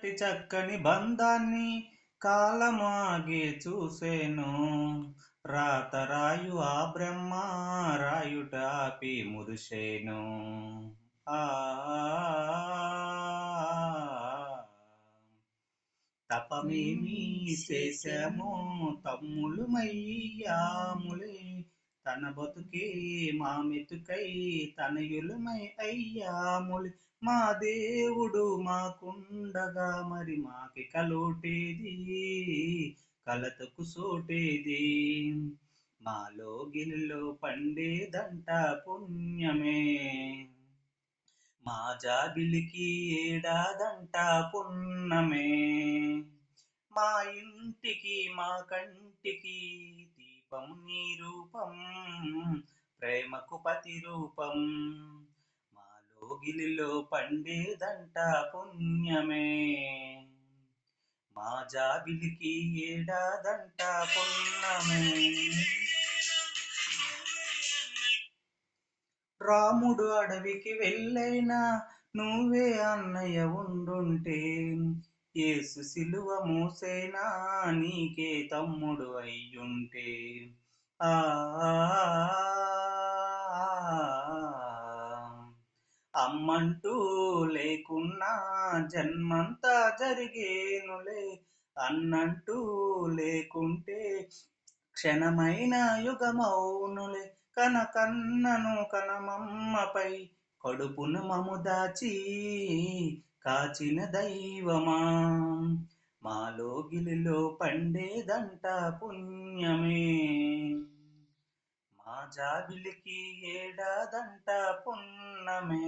అట్టి చక్కని బంధాన్ని కాలమాగే చూసేను. రాతరాయు ఆ బ్రహ్మ రాయుట ఆపి మురిసేను. ఆ తపమేమి చేశామో తమ్ములుమయ్యాములే, తన బతుకే మా మెతుకై తనయులమై అయ్యాములే. మా దేవుడు మాకుండగా మరి మాకి కలోటేది, కలతకు సోటేది. మాలో గిలిలో పండేదంట పుణ్యమే, మా జాబిలికి ఏడాదంట పున్నమే. మా ఇంటికి మా కంటికి దీపం నీ రూపం, ప్రేమకు ప్రతిరూపం. మాలో గిలిలో పండేదంట పుణ్యమే, మా జాబిలికి ఏడాదంట పున్నమే. రాముడు అడవికి వెళ్ళైనా నువ్వే అన్నయ్య ఉండుంటే, యేసు సిలువ మోసేనా నీకే తమ్ముడు అయ్యుంటే. ఆ అమ్మంటూ లేకున్నా జన్మంతా జరిగేనులే, అన్నంటూ లేకుంటే క్షణమైన యుగమౌనులే. కనకన్నను కనమమ్మపై కడుపున మము దాచి కాచిన దైవమా, మాలో గిలిలో పండేదంట పుణ్యమే, మా జాబిలికి ఏడాదంట పున్నమే.